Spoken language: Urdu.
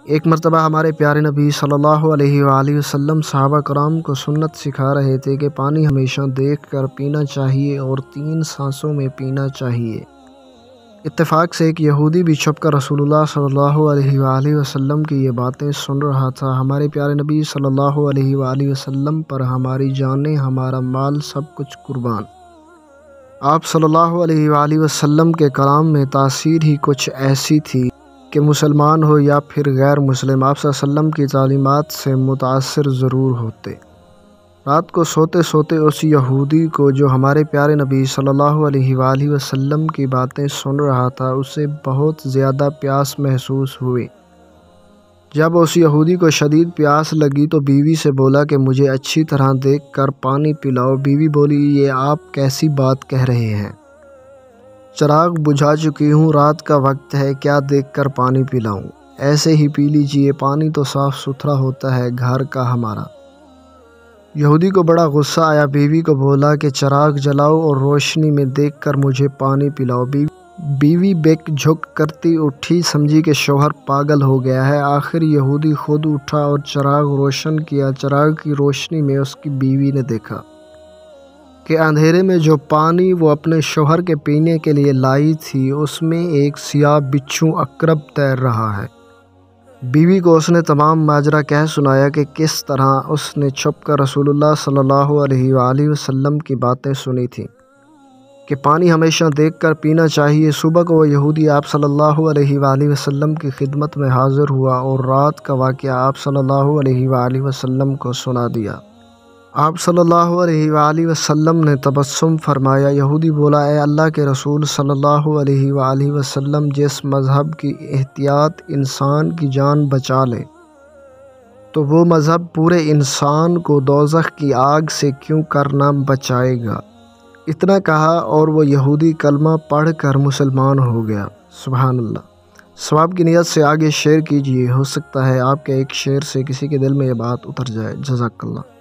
ایک مرتبہ ہمارے پیارے نبی صلی اللہ علیہ وآلہ وسلم صحابہ کرام کو سنت سکھا رہے تھے کہ پانی ہمیشہ دیکھ کر پینا چاہیے اور 3 سانسوں میں پینا چاہیے۔ اتفاق سے ایک یہودی بھی چھپ کر رسول اللہ صلی اللہ علیہ وآلہ وسلم کی یہ باتیں سن رہا تھا۔ ہمارے پیارے نبی صلی اللہ علیہ وآلہ وسلم پر ہماری جانیں، ہمارا مال، سب کچھ قربان۔ آپ صلی اللہ علیہ وآلہ وسلم کے کلام میں تاثیر ہی کچھ ایسی تھی کہ مسلمان ہو یا پھر غیر مسلم، آپ صلی اللہ علیہ وسلم کی تعلیمات سے متاثر ضرور ہوتے۔ رات کو سوتے سوتے اس یہودی کو جو ہمارے پیارے نبی صلی اللہ علیہ وآلہ وسلم کی باتیں سن رہا تھا، اسے بہت زیادہ پیاس محسوس ہوئی۔ جب اس یہودی کو شدید پیاس لگی تو بیوی سے بولا کہ مجھے اچھی طرح دیکھ کر پانی پلاؤ۔ بیوی بولی، یہ آپ کیسی بات کہہ رہے ہیں؟ چراغ بجھا چکی ہوں، رات کا وقت ہے، کیا دیکھ کر پانی پلاؤں؟ ایسے ہی پی لیجئے، پانی تو صاف ستھرا ہوتا ہے گھر کا ہمارا۔ یہودی کو بڑا غصہ آیا، بیوی کو بولا کہ چراغ جلاؤ اور روشنی میں دیکھ کر مجھے پانی پلاؤ۔ بیوی بیک جھک کرتی اٹھی، سمجھی کہ شوہر پاگل ہو گیا ہے۔ آخر یہودی خود اٹھا اور چراغ روشن کیا۔ چراغ کی روشنی میں اس کی بیوی نے دیکھا کہ اندھیرے میں جو پانی وہ اپنے شوہر کے پینے کے لیے لائی تھی، اس میں ایک سیاہ بچھو عقرب تیر رہا ہے۔ بیوی کو اس نے تمام ماجرا کہہ سنایا کہ کس طرح اس نے چھپ کر رسول اللہ صلی اللہ علیہ وآلہ وسلم کی باتیں سنی تھیں کہ پانی ہمیشہ دیکھ کر پینا چاہیے۔ صبح کو وہ یہودی آپ صلی اللہ علیہ وآلہ وسلم کی خدمت میں حاضر ہوا اور رات کا واقعہ آپ صلی اللہ علیہ وآلہ وسلم کو سنا دیا۔ آپ صلی اللہ علیہ وآلہ وسلم نے تبسم فرمایا۔ یہودی بولا، اے اللہ کے رسول صلی اللہ علیہ وآلہ وسلم، جس مذہب کی احتیاط انسان کی جان بچا لے تو وہ مذہب پورے انسان کو دوزخ کی آگ سے کیوں کر نہ بچائے گا؟ اتنا کہا اور وہ یہودی کلمہ پڑھ کر مسلمان ہو گیا۔ سبحان اللہ۔ ثواب کی نیت سے آگے شیئر کیجئے، ہو سکتا ہے آپ کے ایک شیئر سے کسی کے دل میں یہ بات اتر جائے۔ جزاک اللہ۔